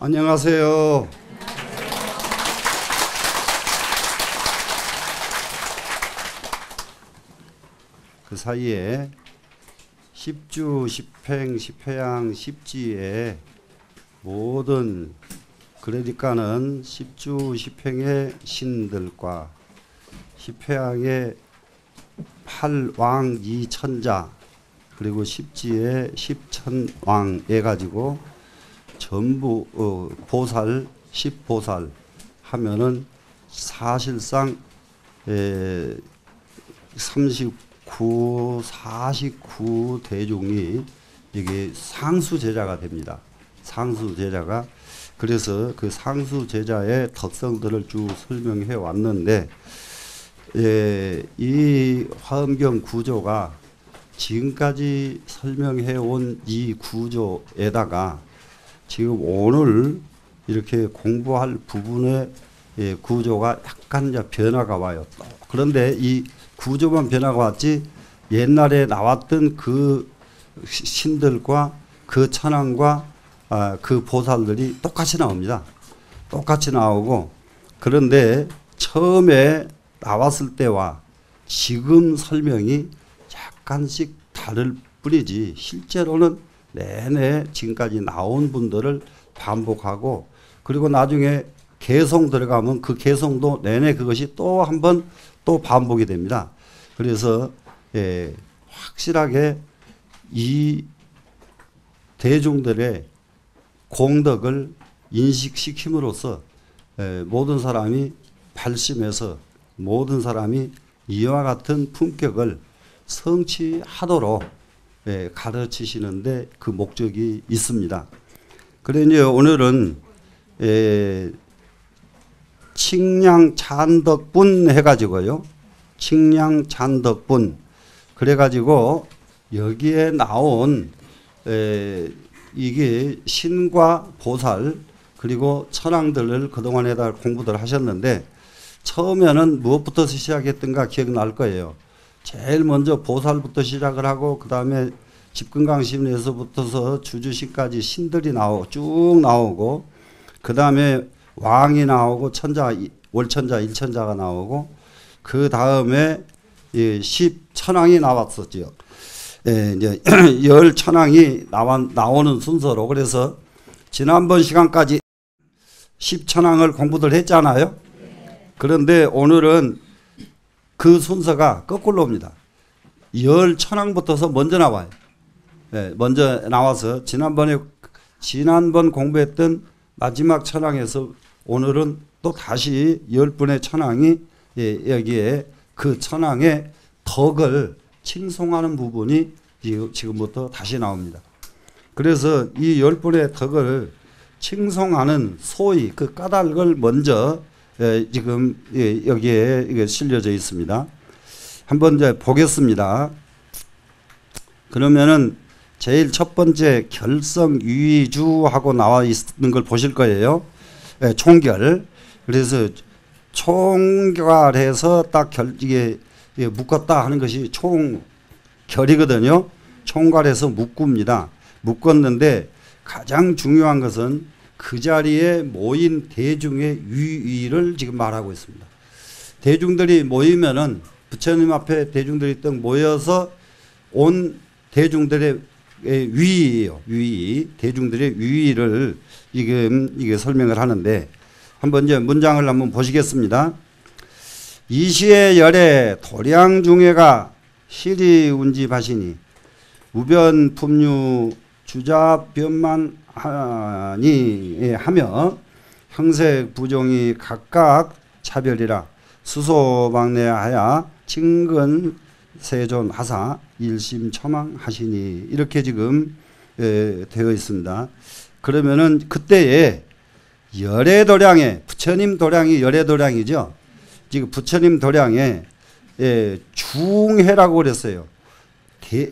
안녕하세요. 그 사이에 십주, 십행, 십회양, 십지의 모든 그러니까는 십주, 십행의 신들과 십회양의 팔왕 이천자 그리고 십지의 십천왕 해가지고 전부 보살, 십보살 하면은 사실상 49 대중이 이게 상수 제자가 됩니다. 상수 제자가. 그래서 그 상수 제자의 특성들을 쭉 설명해 왔는데, 이 화엄경 구조가 지금까지 설명해 온 이 구조에다가 지금 오늘 이렇게 공부할 부분의 구조가 약간 이제 변화가 와요. 그런데 이 구조만 변화가 왔지 옛날에 나왔던 그 신들과 그 천왕과 그 보살들이 똑같이 나옵니다. 똑같이 나오고, 그런데 처음에 나왔을 때와 지금 설명이 약간씩 다를 뿐이지 실제로는 내내 지금까지 나온 분들을 반복하고, 그리고 나중에 개성 들어가면 그 개성도 내내 그것이 또 한 번 또 반복이 됩니다. 그래서 확실하게 이 대중들의 공덕을 인식시킴으로써 모든 사람이 발심해서 모든 사람이 이와 같은 품격을 성취하도록 가르치시는데 그 목적이 있습니다. 그래서 이제 오늘은 칭량찬덕분 해가지고요. 칭량찬덕분. 그래가지고 여기에 나온 이게 신과 보살 그리고 천왕들을 그동안에다 공부들 하셨는데, 처음에는 무엇부터 시작했던가 기억날 거예요. 제일 먼저 보살부터 시작을 하고, 그 다음에 집근강신에서부터서 주주신까지 신들이 쭉 나오고, 그 다음에 왕이 나오고, 천자, 월천자, 일천자가 나오고, 그 다음에 십천왕이 나왔었죠. 이제 열 천왕이 나오는 순서로. 그래서 지난번 시간까지 십천왕을 공부들 했잖아요. 그런데 오늘은 그 순서가 거꾸로 옵니다. 열 천왕부터서 먼저 나와요. 먼저 나와서 지난번 공부했던 마지막 천왕에서 오늘은 또 다시 10분의 천왕이 여기에 그 천왕의 덕을 칭송하는 부분이 지금부터 다시 나옵니다. 그래서 이 10분의 덕을 칭송하는 소위 그 까닭을 먼저 지금 여기에 이게 실려져 있습니다. 한번 이제 보겠습니다. 그러면은 제일 첫 번째 결성유의주하고 나와 있는 걸 보실 거예요. 총결. 그래서 총결해서 딱 이게 묶었다 하는 것이 총결이거든요. 총괄해서 묶습니다. 묶었는데 가장 중요한 것은 그 자리에 모인 대중의 유의를 지금 말하고 있습니다. 대중들이 모이면은 부처님 앞에 대중들이 딱 모여서 온 대중들의 위의예요. 위의. 대중들의 위의를 이게 설명을 하는데, 한번 이제 문장을 한번 보시겠습니다. 이시의 열에 도량 중해가 시리 운집하시니 우변 품류 주자 변만 하며 형색 부종이 각각 차별이라 수소방내하야 칭근 세존하사 일심첨왕 하시니, 이렇게 지금 되어 있습니다. 그러면은 그때에 열의 도량에 부처님 도량이 열의 도량이죠. 지금 부처님 도량에 중해라고 그랬어요.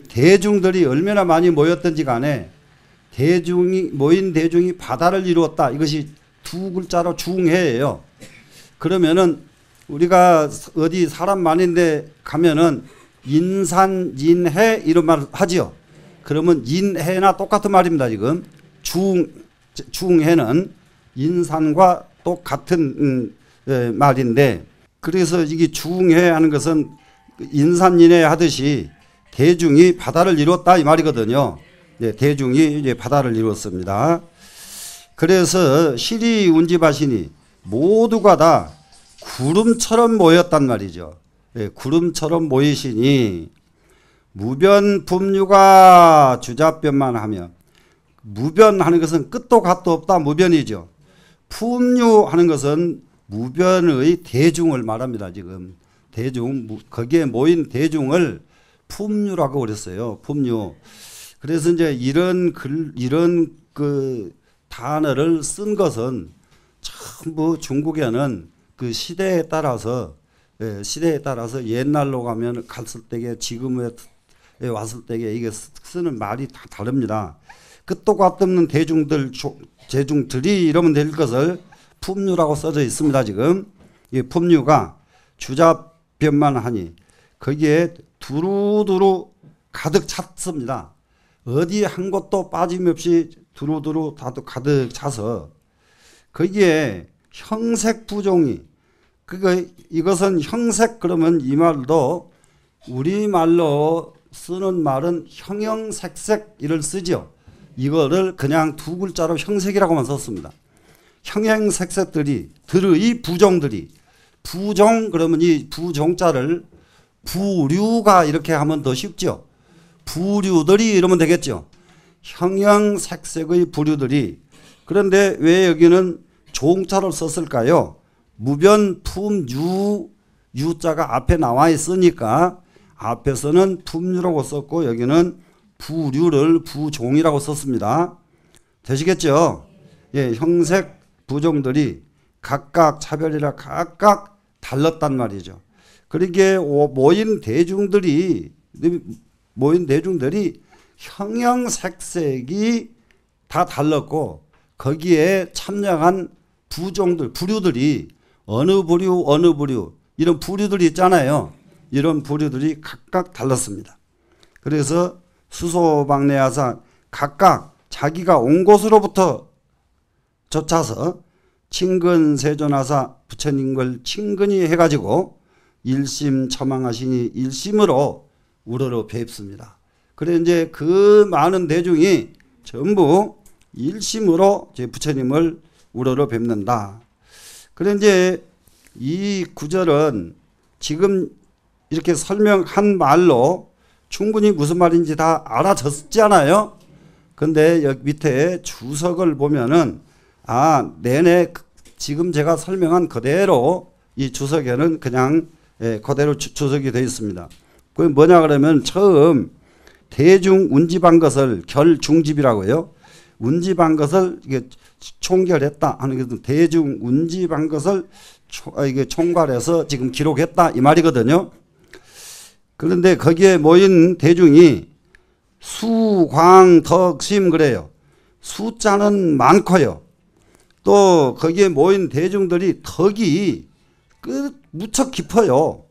대중들이 얼마나 많이 모였던지 간에 모인 대중이 바다를 이루었다. 이것이 두 글자로 중해예요. 그러면은 우리가 어디 사람 많은데 가면은 인산, 인해 이런 말 하지요. 그러면 인해나 똑같은 말입니다. 지금 중해는 인산과 똑같은 말인데, 그래서 이게 중해 하는 것은 인산인해 하듯이 대중이 바다를 이뤘다 이 말이거든요. 네, 대중이 이제 바다를 이뤘습니다. 그래서 시리 운지바시니 모두가 다 구름처럼 모였단 말이죠. 네, 구름처럼 모이시니 무변 품류가 주자변만 하며, 무변하는 것은 끝도 갓도 없다 무변이죠. 품류하는 것은 무변의 대중을 말합니다. 지금 대중, 거기에 모인 대중을 품류라고 그랬어요. 품류. 그래서 이제 이런 그 단어를 쓴 것은 전부 중국에는 그 시대에 따라서 옛날로 가면 갔을 때에 지금에 왔을 때에 이게 쓰는 말이 다 다릅니다. 끝도 갓도 없는 대중들이 이러면 될 것을 품류라고 써져 있습니다. 지금 이 품류가 주자변만 하니 거기에 두루두루 가득 찼습니다. 어디 한 곳도 빠짐없이 두루두루 다도 가득 차서 거기에 형색 부종이, 이것은 형색 그러면 이 말도 우리말로 쓰는 말은 형형색색 이를 쓰죠. 이거를 그냥 두 글자로 형색이라고만 썼습니다. 형형색색들이 들의 부종들이, 부종 그러면 이 부종자를 부류가 이렇게 하면 더 쉽죠. 부류들이 이러면 되겠죠. 형형색색의 부류들이. 그런데 왜 여기는 종자를 썼을까요? 무변품유, 유자가 앞에 나와 있으니까 앞에서는 품유라고 썼고 여기는 부류를 부종이라고 썼습니다. 되시겠죠? 예, 형색 부종들이 각각 차별이라 각각 달랐단 말이죠. 그러기에 모인 대중들이 형형색색이 다 달랐고 거기에 참여한 부류들이 어느 부류 이런 부류들이 있잖아요. 이런 부류들이 각각 달랐습니다. 그래서 수소방내하사 각각 자기가 온 곳으로부터 쫓아서 친근세존하사 부처님 걸 친근히 해가지고 일심 처망하시니 일심으로 우러러 뵙습니다. 그래 이제 그 많은 대중이 전부 일심으로 제 부처님을 우러러 뵙는다. 그래 이제 이 구절은 지금 이렇게 설명한 말로 충분히 무슨 말인지 다 알아듣잖아요. 근데 여기 밑에 주석을 보면은 내내 지금 제가 설명한 그대로 이 주석에는 그냥 그대로 주석이 되어 있습니다. 그게 뭐냐 그러면 처음 대중 운집한 것을 결중집이라고요. 운집한 것을 이게 총결했다 하는 것은 대중 운집한 것을 이게 총괄해서 지금 기록했다 이 말이거든요. 그런데 거기에 모인 대중이 수광덕심 그래요. 숫자는 많고요. 또 거기에 모인 대중들이 덕이 무척 깊어요.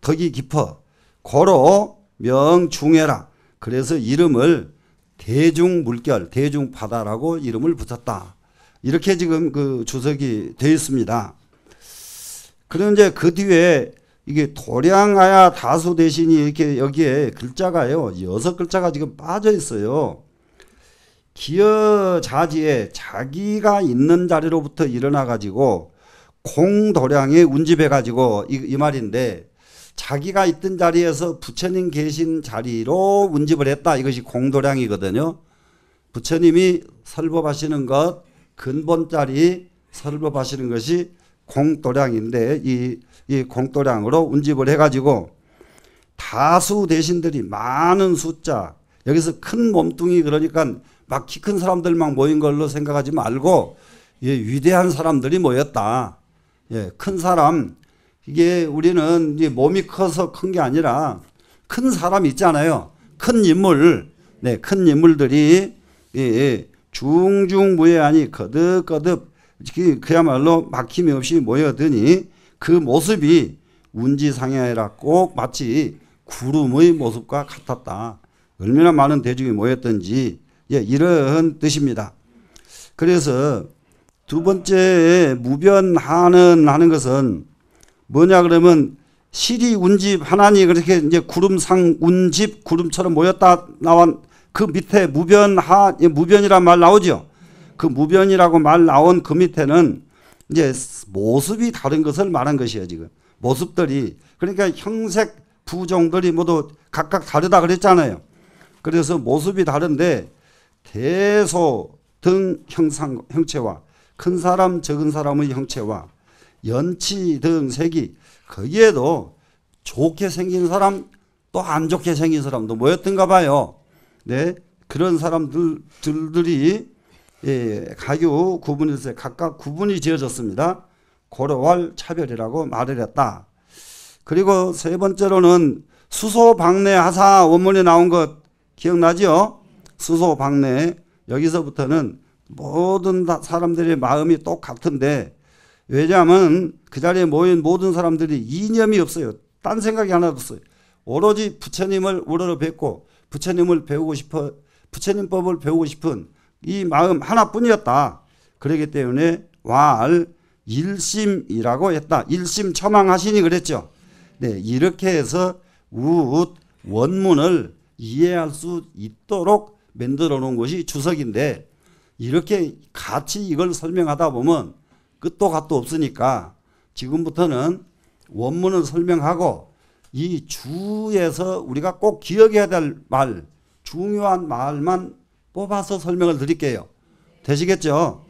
덕이 깊어. 고로 명중해라. 그래서 이름을 대중물결, 대중바다라고 이름을 붙였다. 이렇게 지금 그 주석이 되어 있습니다. 그런데 그 뒤에 이게 도량하야 다수 대신이 이렇게 여기에 글자가요. 6글자가 지금 빠져 있어요. 기여자지에 자기가 있는 자리로부터 일어나 가지고 공도량에 운집해 가지고 이 말인데 자기가 있던 자리에서 부처님 계신 자리로 운집을 했다. 이것이 공도량이거든요. 부처님이 설법하시는 것 근본 자리 설법하시는 것이 공도량인데 이 공도량으로 운집을 해가지고 다수 대신들이 많은 숫자, 여기서 큰 몸뚱이 그러니까 막 키 큰 사람들만 모인 걸로 생각하지 말고 위대한 사람들이 모였다. 큰 사람, 이게 우리는 이제 몸이 커서 큰 게 아니라 큰 사람 있잖아요. 큰 인물, 큰 인물들이 중중무예하니 거듭거듭 그야말로 막힘이 없이 모여드니 그 모습이 운지상야이라 꼭 마치 구름의 모습과 같았다. 얼마나 많은 대중이 모였던지 이런 뜻입니다. 그래서 두 번째 무변하는 하는 것은 뭐냐 그러면 시리 운집 하나니 그렇게 이제 구름상 운집 구름처럼 모였다 나온 그 밑에 무변이란 말 나오죠. 그 무변이라고 말 나온 그 밑에는 이제 모습이 다른 것을 말한 것이에요. 지금 모습들이 그러니까 형색 부종들이 모두 각각 다르다 그랬잖아요. 그래서 모습이 다른데 대소 등 형체와 큰 사람 적은 사람의 형체와 연치 등 색이 거기에도 좋게 생긴 사람 또 안 좋게 생긴 사람도 모였던가 봐요. 네, 그런 사람들이 가교 구분에서 각각 구분이 지어졌습니다. 고려할 차별이라고 말을 했다. 그리고 세 번째로는 수소방내하사 원문에 나온 것 기억나죠? 수소방내 여기서부터는 모든 사람들의 마음이 똑같은데 왜냐하면 그 자리에 모인 모든 사람들이 이념이 없어요. 딴 생각이 하나도 없어요. 오로지 부처님을 우러러 뵙고 부처님을 배우고 싶어 부처님 법을 배우고 싶은 이 마음 하나뿐이었다. 그렇기 때문에 왈 일심이라고 했다. 일심첨앙하시니 그랬죠. 네, 이렇게 해서 원문을 이해할 수 있도록 만들어 놓은 것이 주석인데 이렇게 같이 이걸 설명하다 보면 끝도 갓도 없으니까 지금부터는 원문을 설명하고 이 주에서 우리가 꼭 기억해야 될 말, 중요한 말만 뽑아서 설명을 드릴게요. 되시겠죠?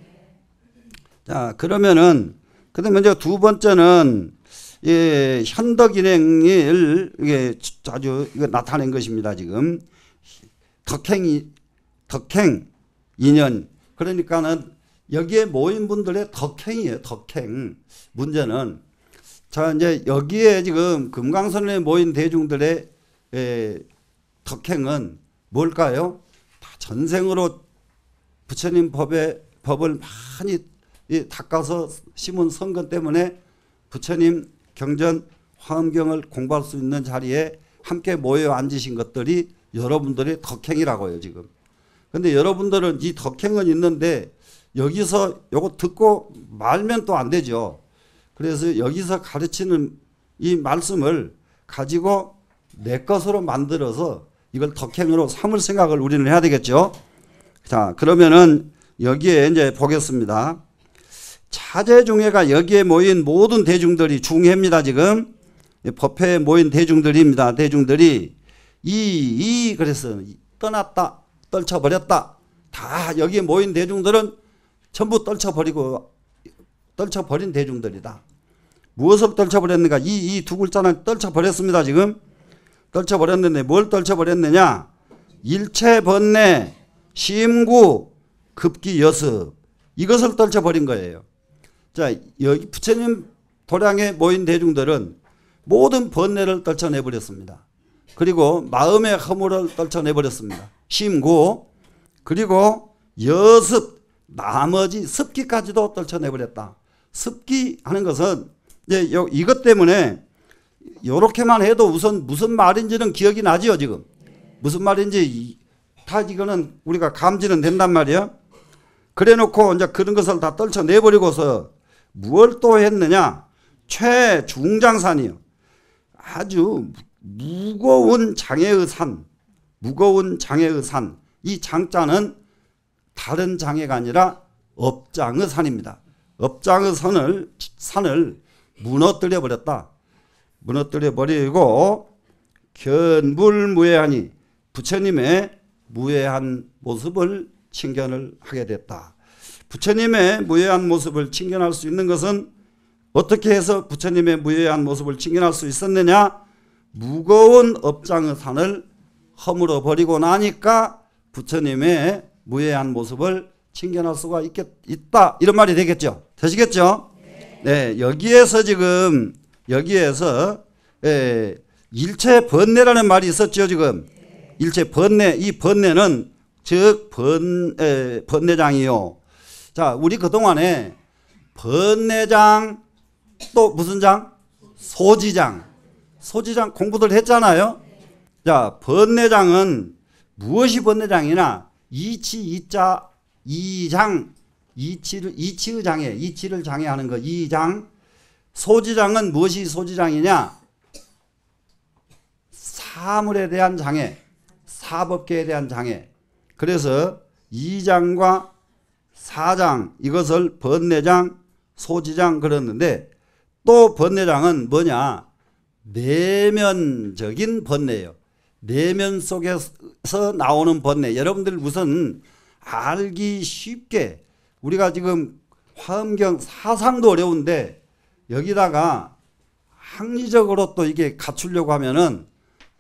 자, 그러면은 그다음에 이제 두 번째는 현덕인행을 이게 아주 이거 나타낸 것입니다. 지금 덕행 인연 그러니까는 여기에 모인 분들의 덕행이에요. 덕행. 문제는 자 이제 여기에 지금 금강선에 모인 대중들의 덕행은 뭘까요? 다 전생으로 부처님 법을 많이 닦아서 심은 선건 때문에 부처님 경전 화엄경을 공부할 수 있는 자리에 함께 모여 앉으신 것들이 여러분들의 덕행이라고요 지금. 근데 여러분들은 이 덕행은 있는데 여기서 요거 듣고 말면 또 안 되죠. 그래서 여기서 가르치는 이 말씀을 가지고 내 것으로 만들어서 이걸 덕행으로 삼을 생각을 우리는 해야 되겠죠. 자, 그러면은 여기에 이제 보겠습니다. 차제중회가 여기에 모인 모든 대중들이 중회입니다. 지금 법회에 모인 대중들입니다. 대중들이 그래서 떠났다, 떨쳐버렸다. 다 여기에 모인 대중들은 전부 떨쳐버린 대중들이다. 무엇을 떨쳐버렸는가? 이 두 글자는 떨쳐버렸습니다. 지금 떨쳐버렸는데 뭘 떨쳐버렸느냐? 일체 번뇌, 심구, 급기 여습 이것을 떨쳐버린 거예요. 자, 여기 부처님 도량에 모인 대중들은 모든 번뇌를 떨쳐내버렸습니다. 그리고 마음의 허물을 떨쳐내버렸습니다. 심구 그리고 여습 나머지 습기까지도 떨쳐내버렸다. 습기 하는 것은 이제 이것 때문에 이렇게만 해도 우선 무슨 말인지는 기억이 나지요. 지금 무슨 말인지 다 이거는 우리가 감지는 된단 말이에요. 그래놓고 이제 그런 것을 다 떨쳐내버리고서 무엇을 또 했느냐? 최중장산이요. 아주 무거운 장애의 산, 이 장자는 다른 장애가 아니라 업장의 산입니다. 업장의 산을 무너뜨려 버렸다. 무너뜨려 버리고 견불무해하니 부처님의 무해한 모습을 칭견을 하게 됐다. 부처님의 무해한 모습을 칭견할 수 있는 것은 어떻게 해서 부처님의 무해한 모습을 칭견할 수 있었느냐? 무거운 업장의 산을 허물어 버리고 나니까 부처님의 무해한 모습을 칭견할 수가 있다. 이런 말이 되겠죠. 되시겠죠? 네, 여기에서 일체 번뇌라는 말이 있었죠. 지금 일체 번뇌, 이 번뇌는 즉 번뇌장이요. 자, 우리 그동안에 번뇌장 또 무슨 장? 소지장 공부들 했잖아요. 자, 번뇌장은 무엇이 번뇌장이나 이치 이자 이장 이치의 장애, 이치를 장애하는 거, 이장. 소지장은 무엇이 소지장이냐? 사물에 대한 장애, 사법계에 대한 장애. 그래서 2장과 4장 이것을 번뇌장, 소지장 그랬는데 또 번뇌장은 뭐냐? 내면적인 번뇌예요. 내면 속에서 나오는 번뇌. 여러분들 우선 알기 쉽게 우리가 지금 화엄경 사상도 어려운데 여기다가 학리적으로 또 이게 갖추려고 하면은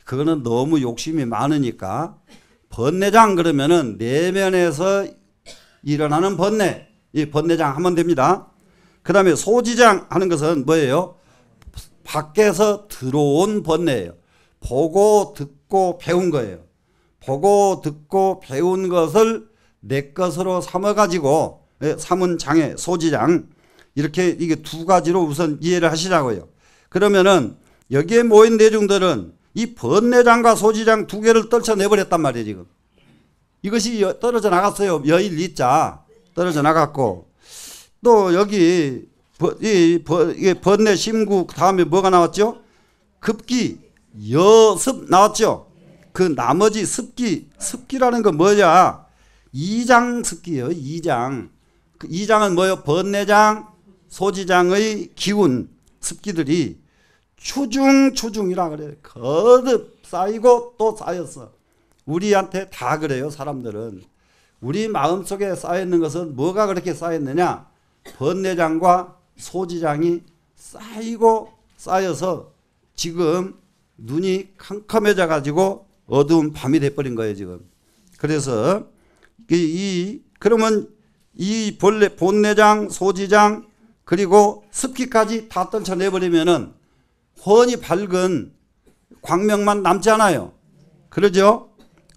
그거는 너무 욕심이 많으니까 번뇌장 그러면은 내면에서 일어나는 번뇌, 이 번뇌장 하면 됩니다. 그 다음에 소지장 하는 것은 뭐예요? 밖에서 들어온 번뇌예요. 보고 듣고 배운 거예요. 보고 듣고 배운 것을 내 것으로 삼아가지고 삼은 장애, 소지장 이렇게 이게 두 가지로 우선 이해를 하시라고요. 그러면은 여기에 모인 내중들은 이 번뇌장과 소지장 두 개를 떨쳐내버렸단 말이에요. 지금 이것이 떨어져 나갔어요. 여일 이자 떨어져 나갔고 또 여기 번뇌 심구 다음에 뭐가 나왔죠? 급기 여습 나왔죠. 그 나머지 습기라는 건 뭐냐? 이장 습기예요. 이장. 그 이장은 뭐예요? 번뇌장, 소지장의 기운, 습기들이 추중이라 그래요. 거듭 쌓이고 또 쌓였어. 우리한테 다 그래요. 사람들은. 우리 마음속에 쌓여있는 것은 뭐가 그렇게 쌓였느냐? 번뇌장과 소지장이 쌓이고 쌓여서 지금 눈이 캄캄해져 가지고 어두운 밤이 돼버린 거예요. 지금. 그래서 그러면 이 번뇌장, 소지장 그리고 습기까지 다 떨쳐내버리면은 훤히 밝은 광명만 남지 않아요. 그러죠?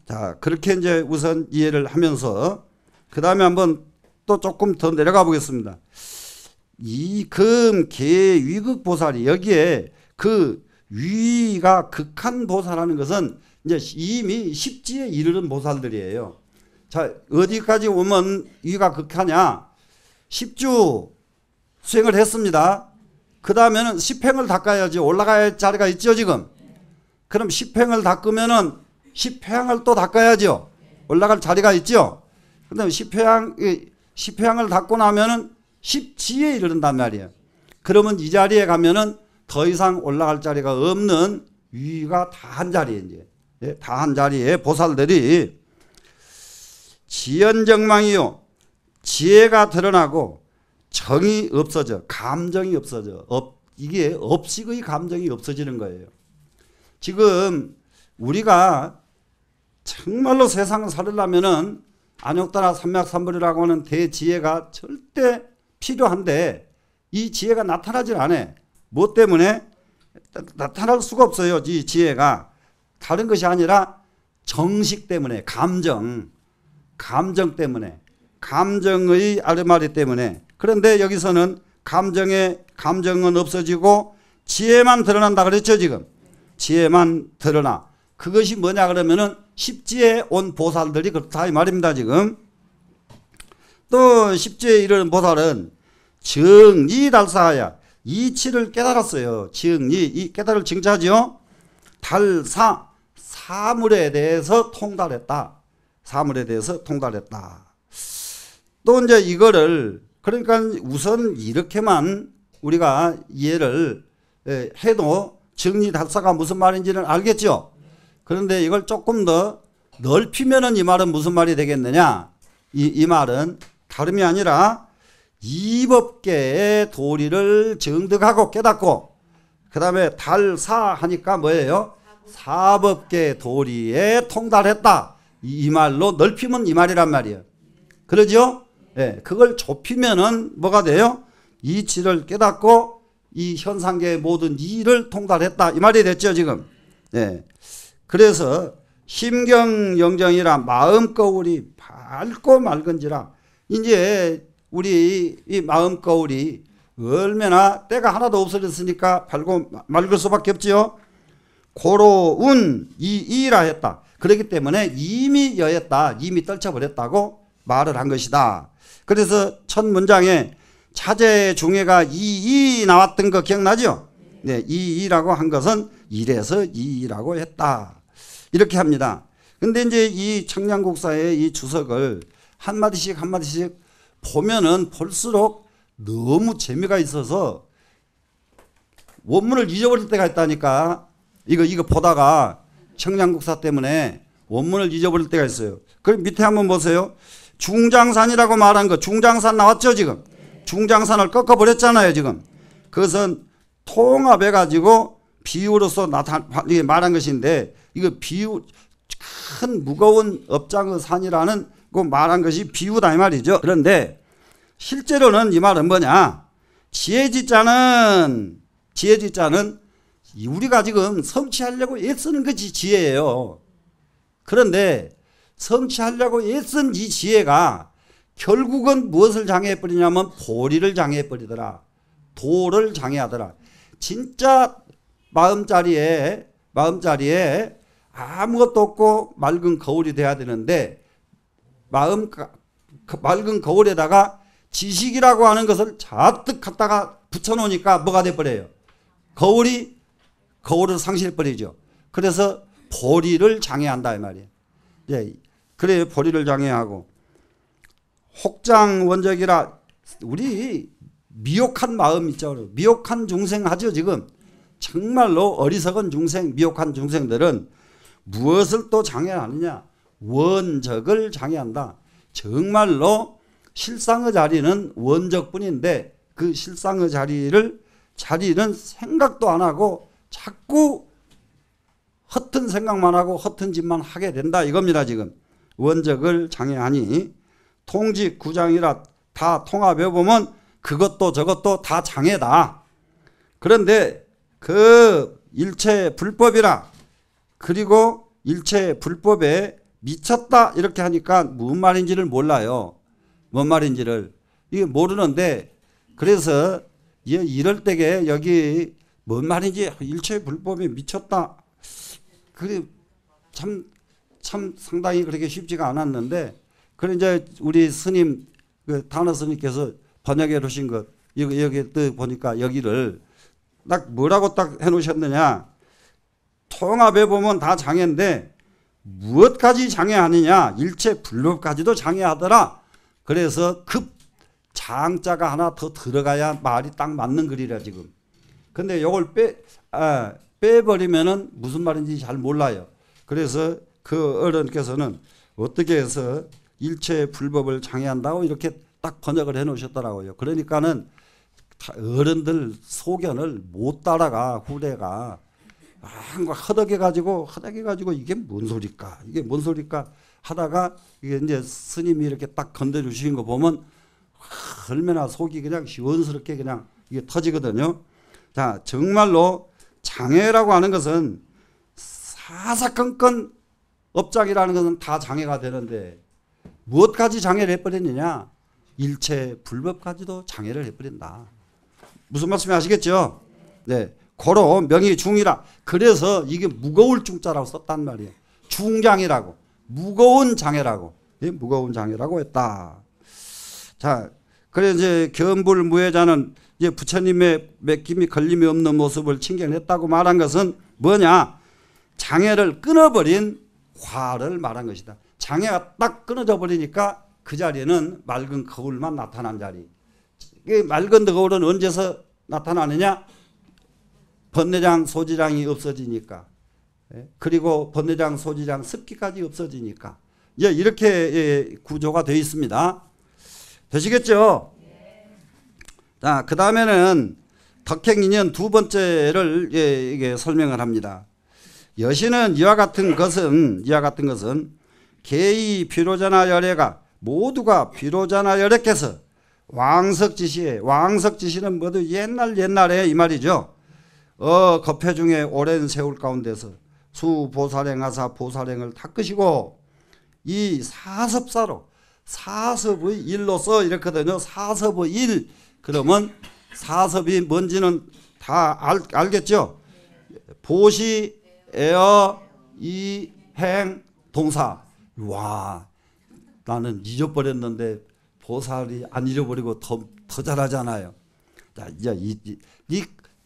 자, 그렇게 이제 우선 이해를 하면서 그 다음에 한번 또 조금 더 내려가 보겠습니다. 이 금, 계, 위극 보살이 여기에 그 위가 극한 보살하는 것은 이제 이미 십지에 이르는 보살들이에요. 자, 어디까지 오면 위가 극하냐? 10주 수행을 했습니다. 그 다음에는 10횡을 닦아야지. 올라가야 할 자리가 있죠, 지금. 그럼 10횡을 닦으면은 10횡을 또 닦아야죠. 올라갈 자리가 있죠. 그 다음에 10횡을 닦고 나면은 10지에 이르른단 말이에요. 그러면 이 자리에 가면은 더 이상 올라갈 자리가 없는 위가 다 한 자리에 이제. 다 한 자리에 보살들이 지연정망이요. 지혜가 드러나고 정이 없어져. 감정이 없어져. 이게 업식의 감정이 없어지는 거예요. 지금 우리가 정말로 세상을 살으려면은 안욕다나 삼맥삼불이라고 하는 대지혜가 절대 필요한데 이 지혜가 나타나질 않아요. 뭐 때문에? 나타날 수가 없어요. 이 지혜가. 다른 것이 아니라 정식 때문에, 감정 때문에, 감정의 아르마리 때문에. 그런데 여기서는 감정은 없어지고 지혜만 드러난다 그랬죠, 지금. 지혜만 드러나. 그것이 뭐냐 그러면은 십지에 온 보살들이 그렇다 이 말입니다, 지금. 또 십지에 이르는 보살은 정리달사하야. 이치를 깨달았어요. 정리, 이 깨달을 증자죠. 달사, 사물에 대해서 통달했다. 사물에 대해서 통달했다. 또 이제 이거를 그러니까 우선 이렇게만 우리가 이해를 해도 정리달사가 무슨 말인지는 알겠죠. 그런데 이걸 조금 더 넓히면은 이 말은 무슨 말이 되겠느냐? 이 말은 다름이 아니라 이법계의 도리를 정득하고 깨닫고 그 다음에 달사 하니까 뭐예요? 사법계 도리에 통달했다. 이 말로 넓히면 이 말이란 말이에요. 그러죠? 예, 그걸 좁히면은 뭐가 돼요? 이치를 깨닫고 이 현상계의 모든 이를 통달했다. 이 말이 됐죠, 지금. 예. 그래서 심경영정이라 마음거울이 밝고 맑은지라 이제 우리 이 마음거울이 얼마나 때가 하나도 없어졌으니까 밝고 맑을 수밖에 없지요. 고로운 이라 했다. 그렇기 때문에 이미 여했다. 이미 떨쳐버렸다고 말을 한 것이다. 그래서 첫 문장에 차제 중해가 이 나왔던 거 기억나죠? 네, 이라고 한 것은 이래서 이라고 했다. 이렇게 합니다. 근데 이제 이 청량국사의 이 주석을 한마디씩 한마디씩 보면은 볼수록 너무 재미가 있어서 원문을 잊어버릴 때가 있다니까. 이거 보다가 청량국사 때문에 원문을 잊어버릴 때가 있어요. 그럼 밑에 한번 보세요. 중장산이라고 말한 거, 중장산 나왔죠 지금? 중장산을 꺾어버렸잖아요 지금. 그것은 통합해가지고 비유로서 말한 것인데, 이거 비유, 큰 무거운 업장의 산이라는 거 말한 것이 비유다 이 말이죠. 그런데 실제로는 이 말은 뭐냐? 지혜지자는 우리가 지금 성취하려고 애쓰는 것이 지혜예요. 그런데 성취하려고 애쓴 이 지혜가 결국은 무엇을 장애해버리냐면 보리를 장애해버리더라. 도를 장애하더라. 진짜 마음자리에 아무것도 없고 맑은 거울이 돼야 되는데, 맑은 거울에다가 지식이라고 하는 것을 잔뜩 갖다가 붙여놓으니까 뭐가 돼버려요? 거울을 상실해버리죠. 그래서 보리를 장애한다 이 말이에요. 예, 그래요. 보리를 장애하고. 혹장원적이라, 우리 미혹한 마음 있죠. 미혹한 중생 하죠 지금. 정말로 어리석은 중생, 미혹한 중생들은 무엇을 또 장애하느냐? 원적을 장애한다. 정말로 실상의 자리는 원적뿐인데, 그 실상의 자리는 생각도 안 하고 자꾸 허튼 생각만 하고 허튼 짓만 하게 된다 이겁니다 지금. 원적을 장애하니 통직 구장이라 다 통합해보면 그것도 저것도 다 장애다. 그런데 그 일체 불법이라, 그리고 일체 불법에 미쳤다 이렇게 하니까 무슨 말인지를 몰라요. 뭔 말인지를 이게 모르는데, 그래서 이럴 때게 여기 뭔 말인지 일체 불법에 미쳤다, 그게 참 상당히 그렇게 쉽지가 않았는데, 그래 이제 우리 스님 단어 스님께서 번역해 놓으신 것, 여기 또 보니까 여기를 딱 뭐라고 딱 해 놓으셨느냐? 통합해 보면 다 장애인데 무엇까지 장애하느냐? 일체 불법까지도 장애하더라. 그래서 급 장자가 하나 더 들어가야 말이 딱 맞는 글이라 지금. 근데 요걸 빼버리면은 무슨 말인지 잘 몰라요. 그래서 그 어른께서는 어떻게 해서 일체 불법을 장애한다고 이렇게 딱 번역을 해 놓으셨더라고요. 그러니까는 어른들 소견을 못 따라가 후대가. 허덕여가지고 이게 뭔 소리까 하다가 이게 이제 스님이 이렇게 딱 건드려 주신 거 보면 얼마나 속이 그냥 시원스럽게 그냥 이게 터지거든요. 자, 정말로 장애라고 하는 것은 사사건건 업장이라는 것은 다 장애가 되는데 무엇까지 장애를 해버리느냐? 일체 불법까지도 장애를 해버린다. 무슨 말씀이 아시겠죠? 네, 고로 명의 중이라. 그래서 이게 무거울 중자라고 썼단 말이에요. 중장애라고, 무거운 장애라고, 무거운 장애라고 했다. 자, 그래 이제 견불무해자는 이제 부처님의 맡김이 걸림이 없는 모습을 칭견했다고 말한 것은 뭐냐? 장애를 끊어버린 화를 말한 것이다. 장애가 딱 끊어져 버리니까 그 자리에는 맑은 거울만 나타난 자리. 맑은 거울은 언제서 나타나느냐? 번뇌장 소지장이 없어지니까. 그리고 번뇌장 소지장 습기까지 없어지니까. 이렇게 구조가 되어 있습니다. 되시겠죠? 자, 그 다음에는 덕행인연 두 번째를 이게 설명을 합니다. 여신은 이와 같은 것은 개의 비로자나 열애가 모두가 비로자나 열애께서 왕석지시에, 왕석지시는 모두 옛날에 이 말이죠. 겁회 중에 오랜 세월 가운데서 수보살행하사 보살행을 닦으시고 이 사섭사로 사섭의 일로서 이렇거든요. 사섭의 일. 그러면 사섭이 뭔지는 다 알겠죠? 보시, 에어, 이, 행, 동사. 와, 나는 잊어버렸는데 보살이 안 잃어버리고 더 잘하잖아요. 자,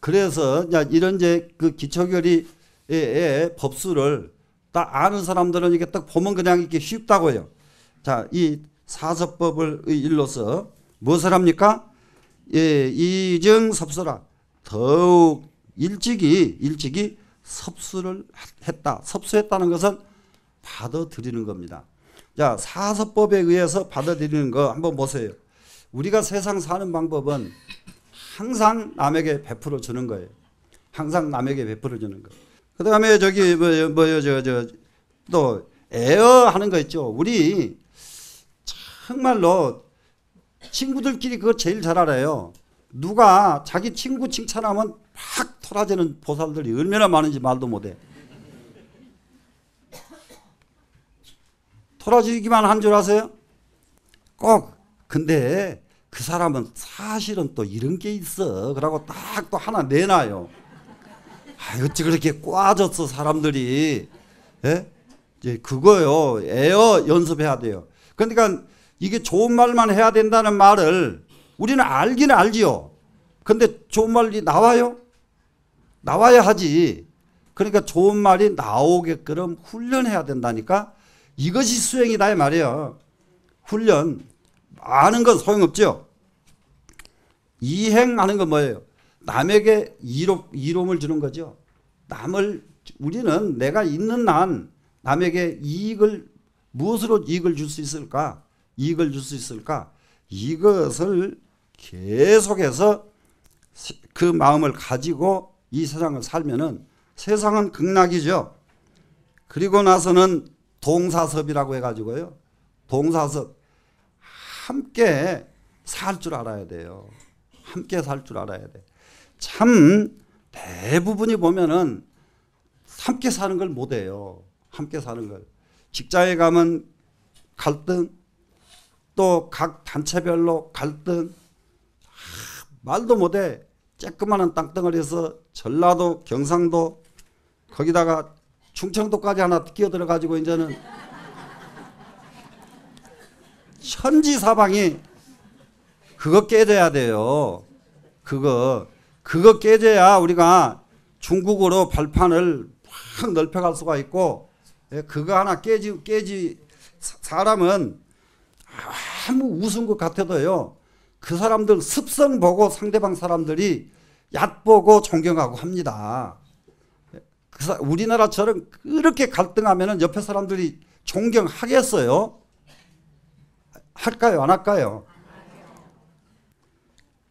그래서 이런 이제 그 기초결의의 법수를 딱 아는 사람들은 이게 딱 보면 그냥 이렇게 쉽다고요. 자, 이 사서법을 일로서 무엇을 합니까? 예, 이증섭수라. 더욱 일찍이 섭수를 했다. 섭수했다는 것은 받아들이는 겁니다. 자, 사서법에 의해서 받아들이는 거 한번 보세요. 우리가 세상 사는 방법은 항상 남에게 베풀어 주는 거예요. 항상 남에게 베풀어 주는 거. 그 다음에 저기 또 에어하는 거 있죠. 우리 정말로 친구들끼리 그거 제일 잘 알아요. 누가 자기 친구 칭찬하면 막 토라지는 보살들이 얼마나 많은지 말도 못해. 토라지기만 한 줄 아세요? 꼭. 근데 그 사람은 사실은 또 이런 게 있어. 그러고 딱 또 하나 내놔요. 아, 어찌 그렇게 꽈졌어 사람들이. 예? 이제 그거요. 에어 연습해야 돼요. 그러니까 이게 좋은 말만 해야 된다는 말을 우리는 알기는 알지요. 근데 좋은 말이 나와요? 나와야 하지. 그러니까 좋은 말이 나오게끔 훈련해야 된다니까. 이것이 수행이다 이 말이에요. 훈련. 아는 건 소용없죠. 이행하는 건 뭐예요? 남에게 이로움을 주는 거죠. 우리는 내가 있는 한 남에게 무엇으로 이익을 줄 수 있을까? 이것을 계속해서 그 마음을 가지고 이 세상을 살면은 세상은 극락이죠. 그리고 나서는 동사섭이라고 해가지고요. 동사섭. 함께 살 줄 알아야 돼요. 함께 살 줄 알아야 돼. 참 대부분이 보면은 함께 사는 걸 못해요. 함께 사는 걸. 직장에 가면 갈등, 또 각 단체별로 갈등, 말도 못해. 쬐끄만한 땅덩어리에서 전라도, 경상도, 거기다가 충청도까지 하나 끼어들어가지고 이제는 천지사방이 그거 깨져야 돼요. 그거 깨져야 우리가 중국으로 발판을 확 넓혀갈 수가 있고, 그거 하나 깨지 사람은 아무 우스운 것 같아도요. 그 사람들 습성 보고 상대방 사람들이 얕보고 존경하고 합니다. 우리나라처럼 그렇게 갈등하면 옆에 사람들이 존경하겠어요? 할까요? 안 할까요?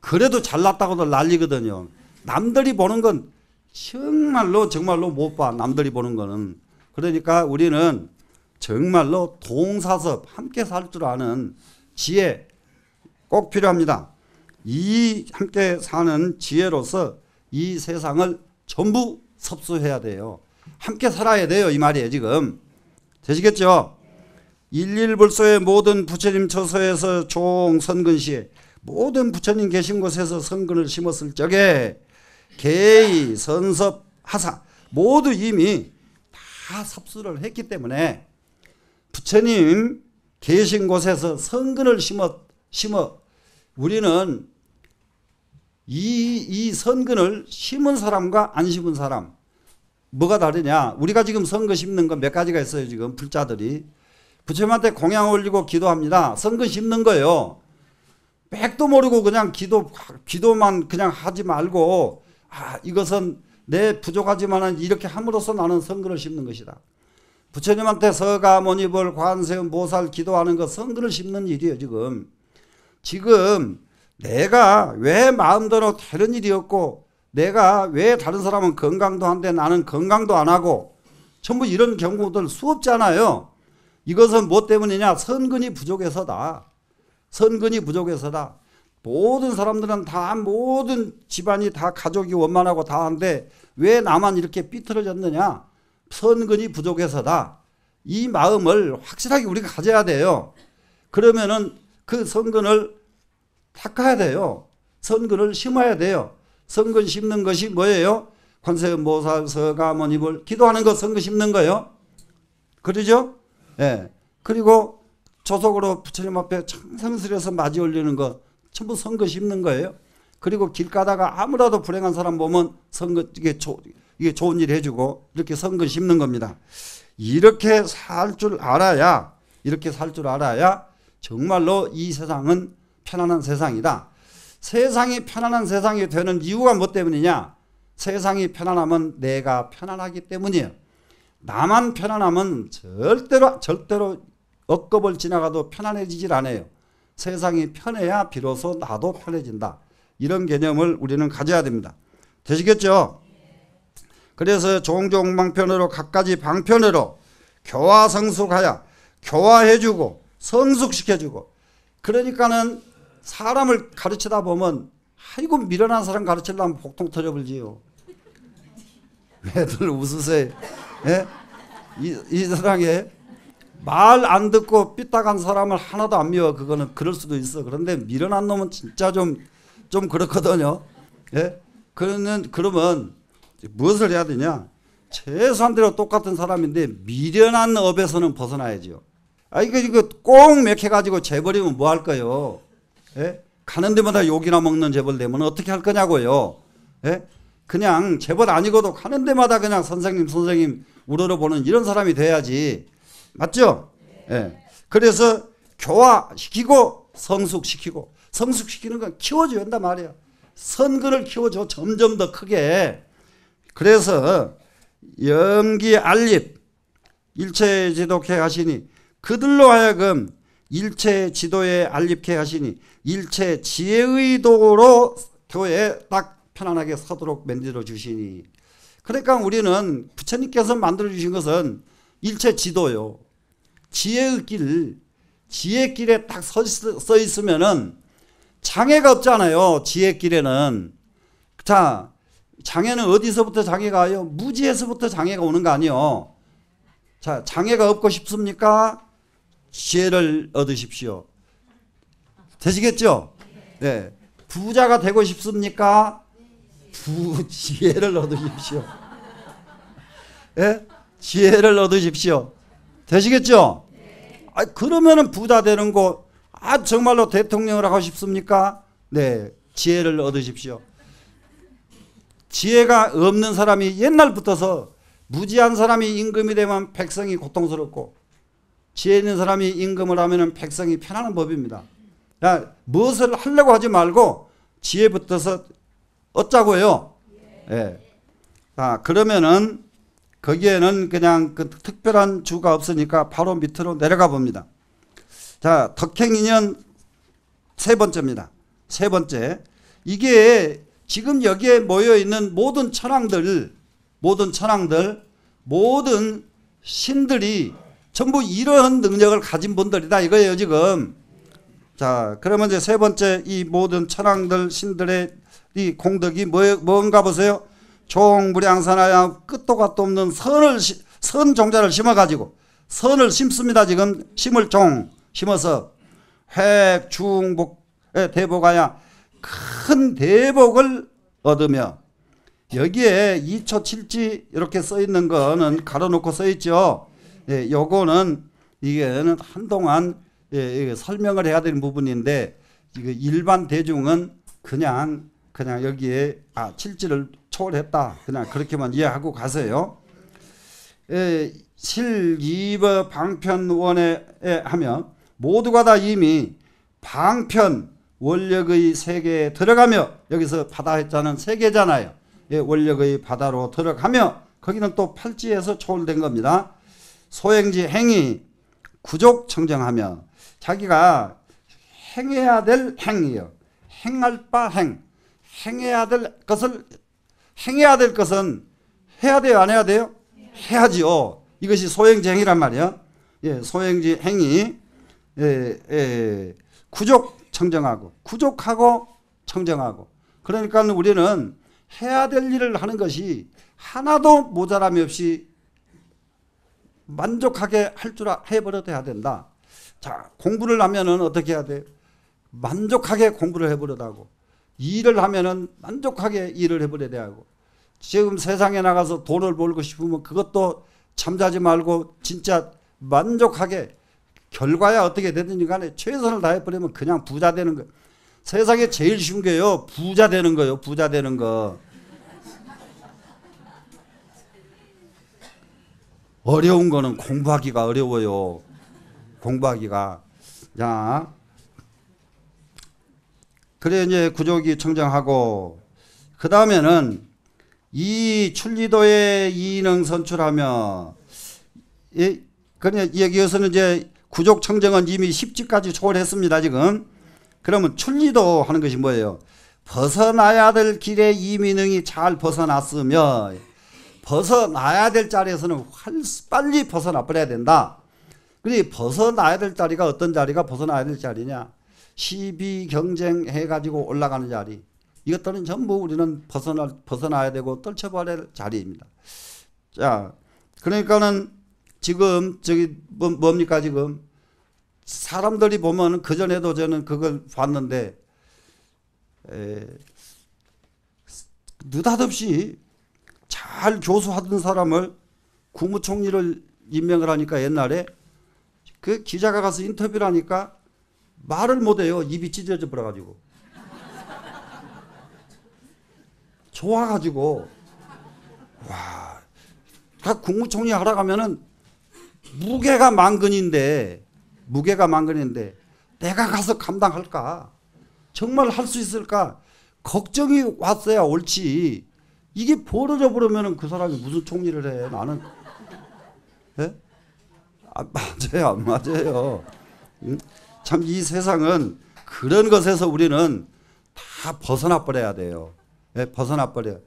그래도 잘났다고도 난리거든요. 남들이 보는 건 정말로 못 봐. 남들이 보는 거는. 그러니까 우리는 정말로 동사섭, 함께 살 줄 아는 지혜 꼭 필요합니다. 이 함께 사는 지혜로서 이 세상을 전부 섭수해야 돼요. 함께 살아야 돼요. 이 말이에요. 지금. 되시겠죠? 일일불소의 모든 부처님 처소에서 종 선근시에 모든 부처님 계신 곳에서 선근을 심었을 적에 개의 선섭 하사 모두 이미 다 섭수를 했기 때문에 부처님 계신 곳에서 선근을 심어 우리는 이 선근을 심은 사람과 안 심은 사람 뭐가 다르냐? 우리가 지금 선근 심는 건 몇 가지가 있어요. 지금 불자들이 부처님한테 공양 올리고 기도합니다. 선근 심는 거예요. 백도 모르고 그냥 기도만 그냥 하지 말고 이것은 내 부족하지만 이렇게 함으로써 나는 선근을 심는 것이다. 부처님한테 서가모니벌 관세음 보살 기도하는 것 선근을 심는 일이에요. 지금 내가 왜 마음대로 다른 일이 없고 내가 왜 다른 사람은 건강도 한데 나는 건강도 안 하고 전부 이런 경우들 수없잖아요. 이것은 무엇 때문이냐? 선근이 부족해서다. 선근이 부족해서다. 모든 사람들은 다 모든 집안이 다 가족이 원만하고 다 한데 왜 나만 이렇게 삐뚤어졌느냐? 선근이 부족해서다. 이 마음을 확실하게 우리가 가져야 돼요. 그러면은 그 선근을 닦아야 돼요. 선근을 심어야 돼요. 선근 심는 것이 뭐예요? 관세음보살 서가모니벌 기도하는 것 선근 심는 거예요. 그러죠? 예. 그리고 조속으로 부처님 앞에 성스러워서 맞이 올리는 거 전부 선거 심는 거예요. 그리고 길 가다가 아무라도 불행한 사람 보면 선거 이게 좋은 일 해주고 이렇게 선거 심는 겁니다. 이렇게 살 줄 알아야 정말로 이 세상은 편안한 세상이다. 세상이 편안한 세상이 되는 이유가 뭐 때문이냐? 세상이 편안하면 내가 편안하기 때문이에요. 나만 편안하면 절대로 억겁을 지나가도 편안해지질 않아요. 세상이 편해야 비로소 나도 편해진다. 이런 개념을 우리는 가져야 됩니다. 되시겠죠? 그래서 종종방편으로 각가지 방편으로 교화성숙하여 교화해주고 성숙시켜주고, 그러니까는 사람을 가르치다 보면 아이고 미련한 사람 가르치려면 복통 터져버리지요. 애들 웃으세요. 예? 이 세상에 말 안 듣고 삐딱한 사람을 하나도 안 미워. 그거는 그럴 수도 있어. 그런데 미련한 놈은 진짜 좀 그렇거든요. 예? 그러면 무엇을 해야 되냐? 최소한대로 똑같은 사람인데 미련한 업에서는 벗어나야죠. 이거 꼭 맥혀가지고 재버리면 뭐 할 거예요? 예? 가는 데마다 욕이나 먹는 재벌 되면 어떻게 할 거냐고요. 예? 그냥 재벌 아니고도 가는 데마다 그냥 선생님 우러러보는 이런 사람이 돼야지. 맞죠? 예. 그래서 교화시키고 성숙시키는 건 키워줘야 한단 말이야. 선근을 키워줘. 점점 더 크게. 그래서 영기 알립 일체 지도케 하시니, 그들로 하여금 일체 지도에 알립케 하시니 일체 지혜의 도로 교회에 딱 편안하게 서도록 만들어 주시니. 그러니까 우리는 부처님께서 만들어 주신 것은 일체 지도요. 지혜의 길, 지혜 길에 딱 서 있으면은 장애가 없잖아요. 지혜 길에는. 자, 장애는 어디서부터 장애가 와요? 무지에서부터 장애가 오는 거 아니요. 자, 장애가 없고 싶습니까? 지혜를 얻으십시오. 되시겠죠? 네. 부자가 되고 싶습니까? 지혜를 얻으십시오. 예? 지혜를 얻으십시오. 되시겠죠? 그러면은 부자 되는 거, 정말로 대통령을 하고 싶습니까? 네. 지혜를 얻으십시오. 지혜가 없는 사람이 옛날부터서 무지한 사람이 임금이 되면 백성이 고통스럽고, 지혜 있는 사람이 임금을 하면 백성이 편안한 법입니다. 야, 무엇을 하려고 하지 말고 지혜부터서 얻자고요. 예. 그러면은 거기에는 그냥 그 특별한 주가 없으니까 바로 밑으로 내려가 봅니다. 자, 덕행인연 세 번째입니다. 세 번째. 이게 지금 여기에 모여 있는 모든 천왕들, 모든 신들이 전부 이러한 능력을 가진 분들이다 이거예요, 지금. 자, 그러면 이제 세 번째, 이 모든 천왕들, 신들의 이 공덕이 뭔가 보세요. 종무량산하여 끝도 갓도 없는 선 종자를 심어가지고, 선을 심습니다. 지금 심을 종 심어서 획 중복에 대복하여 큰 대복을 얻으며, 여기에 2초 7지 이렇게 써 있는 거는 가로놓고 써 있죠. 예, 요거는 이게는 한동안 이게 설명을 해야 되는 부분인데, 이거 일반 대중은 그냥 여기에 7지를 초월했다, 그냥 그렇게만 이해하고 가세요. 예, 실이버 방편원에 하며 모두가 다 이미 방편 원력의 세계에 들어가며, 여기서 바다 했자는 세계잖아요. 예, 원력의 바다로 들어가며, 거기는 또 팔지에서 초월된 겁니다. 소행지 행위 구족 청정하며, 자기가 행해야 될 행이요. 행할 바 행. 행해야 될 것은 해야 돼요, 안 해야 돼요? 해야지요. 이것이 소행지 행위란 말이에요. 예, 소행지 행위. 구족 청정하고, 구족하고 청정하고. 그러니까 우리는 해야 될 일을 하는 것이 하나도 모자람이 없이 만족하게 할 줄 해버려야 된다. 자, 공부를 하면은 어떻게 해야 돼요? 만족하게 공부를 해버려다고. 일을 하면은 만족하게 일을 해버려야 하고. 지금 세상에 나가서 돈을 벌고 싶으면 그것도 잠자지 말고 진짜 만족하게 결과야 어떻게 되든지 간에 최선을 다해버리면 그냥 부자 되는 거예요. 세상에 제일 쉬운 게요. 부자 되는 거예요. 부자 되는 거. 어려운 거는 공부하기가 어려워요. 공부하기가. 자, 그래 이제 구조기 청정하고 그 다음에는 이 출리도의 이능 선출하며 그냥 여기에서는 이제 구족 청정은 이미 10지까지 초월했습니다. 지금. 그러면 출리도 하는 것이 뭐예요? 벗어나야 될 길에 이민응이 잘 벗어났으며 벗어나야 될 자리에서는 빨리 벗어나 버려야 된다. 그리고 벗어나야 될 자리가 어떤 자리가 벗어나야 될 자리냐? 시비 경쟁 해가지고 올라가는 자리. 이것들은 전부 우리는 벗어나야 되고 떨쳐버려야 될 자리입니다. 자, 그러니까는 지금 저기 뭡니까 지금 사람들이 보면 그 전에도 저는 그걸 봤는데 느닷없이 잘 교수하던 사람을 국무총리를 임명을 하니까 옛날에 그 기자가 가서 인터뷰를 하니까 말을 못해요. 입이 찢어져 버려가지고 좋아가지고 와, 각 국무총리 하러 가면은 무게가 만근인데 내가 가서 감당할까? 정말 할 수 있을까? 걱정이 왔어야 옳지. 이게 벌어져 버리면 그 사람이 무슨 총리를 해? 나는 예? 맞아요, 안 맞아요. 참 이 세상은 그런 것에서 우리는 다 벗어나 버려야 돼요. 예, 벗어나 버려.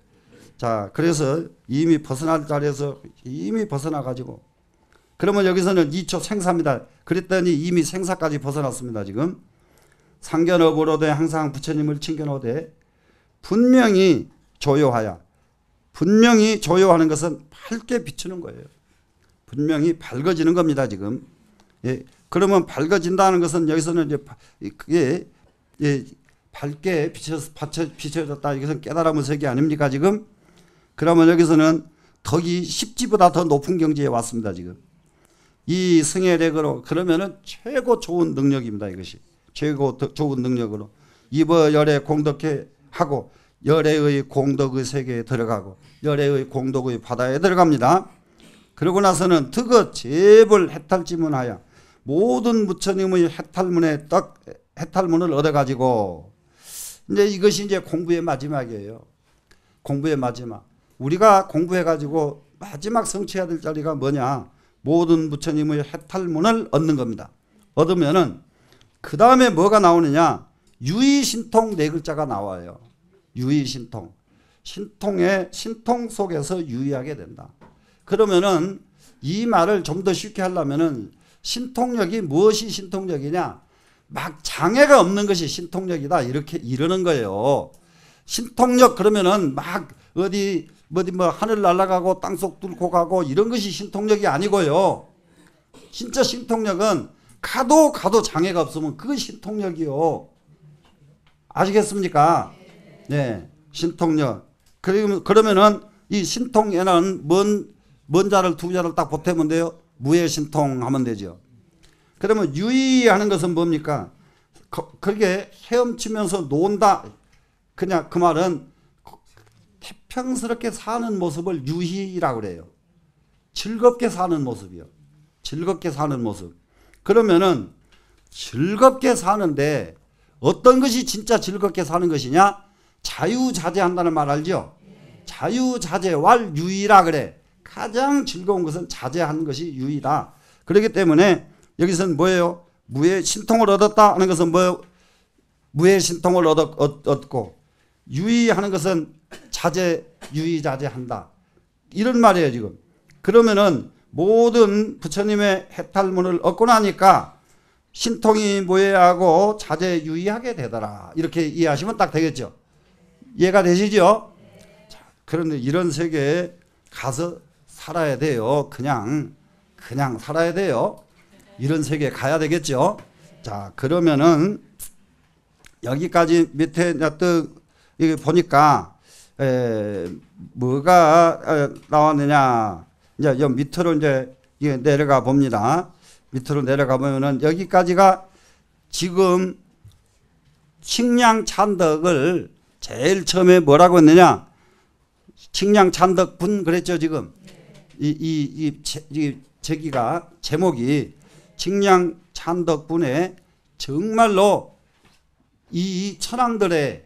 자, 그래서 이미 벗어날 자리에서 이미 벗어나 가지고 그러면 여기서는 2초 생사입니다. 그랬더니 이미 생사까지 벗어났습니다. 지금 상견업으로되 항상 부처님을 칭견하되 분명히 조요하야. 분명히 조요하는 것은 밝게 비추는 거예요. 분명히 밝아지는 겁니다. 지금. 예, 그러면 밝아진다는 것은 여기서는 이제 그게 밝게 비춰졌다. 이것은 깨달음의 세계 아닙니까 지금? 그러면 여기서는 덕이 10지보다 더 높은 경지에 왔습니다. 지금. 이 승해력으로 그러면은 최고 좋은 능력입니다. 이것이 최고 좋은 능력으로 이버 열의 공덕해 하고 열애의 공덕의 세계에 들어가고 열애의 공덕의 바다에 들어갑니다. 그러고 나서는 득어 재벌 해탈지문하여 모든 부처님의 해탈문을 얻어가지고 이제 이것이 이제 공부의 마지막이에요. 공부의 마지막. 우리가 공부해가지고 마지막 성취해야 될 자리가 뭐냐? 모든 부처님의 해탈문을 얻는 겁니다. 얻으면은 그 다음에 뭐가 나오느냐? 유의신통 네 글자가 나와요. 유의신통. 신통 속에서 유의하게 된다. 그러면은 이 말을 좀 더 쉽게 하려면은 신통력이 무엇이 신통력이냐? 막 장애가 없는 것이 신통력이다. 이렇게 이러는 거예요. 신통력 그러면은 막 어디 뭐 하늘 날아가고 땅속 뚫고 가고 이런 것이 신통력이 아니고요. 진짜 신통력은 가도 장애가 없으면 그건 신통력이요. 아시겠습니까? 네, 신통력. 그러면은 이 신통에는 뭔 자를 두 자를 딱 보태면 돼요. 무해신통 하면 되죠. 그러면 유의하는 것은 뭡니까? 그렇게 헤엄치면서 논다. 그냥 그 말은 태평스럽게 사는 모습을 유희라고 그래요. 즐겁게 사는 모습이요. 즐겁게 사는 모습. 그러면은 즐겁게 사는데 어떤 것이 진짜 즐겁게 사는 것이냐? 자유자재한다는 말 알죠? 자유자재왈 유의라 그래. 가장 즐거운 것은 자제하는 것이 유의다. 그렇기 때문에 여기서는 뭐예요? 무의 신통을 얻었다 하는 것은 뭐예요? 무의 신통을 얻고 유의하는 것은 자제, 유의자제한다. 이런 말이에요 지금. 그러면은 모든 부처님의 해탈문을 얻고 나니까 신통이 무해하고 자제, 유의하게 되더라. 이렇게 이해하시면 딱 되겠죠. 이해가 되시죠? 자, 그런데 이런 세계에 가서 살아야 돼요. 그냥 살아야 돼요. 이런 세계에 가야 되겠죠. 자, 그러면은 여기까지 밑에 또 이게 보니까 뭐가 나왔느냐? 이제 요 밑으로 이제 내려가 봅니다. 밑으로 내려가보면은 여기까지가 지금 칙량 찬덕을 제일 처음에 뭐라고 했느냐? 칙량 찬덕 분 그랬죠 지금. 이 제기가 제목이 칙량 찬덕 분에 정말로 이 천황들의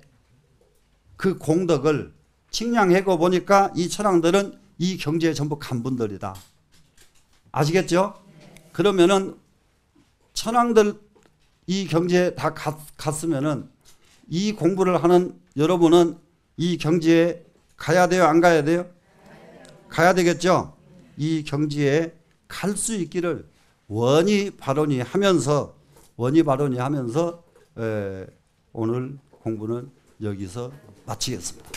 그 공덕을 칙량하고 보니까 이 천황들은 이 경지에 전부 간분들이다. 아시겠죠? 그러면은 천황들 이 경지에 다 갔으면은 이 공부를 하는 여러분은 이 경지에 가야 돼요? 안 가야 돼요? 가야 되겠죠? 이 경지에 갈 수 있기를 원이 발언이 하면서 오늘 공부는 여기서 마치겠습니다.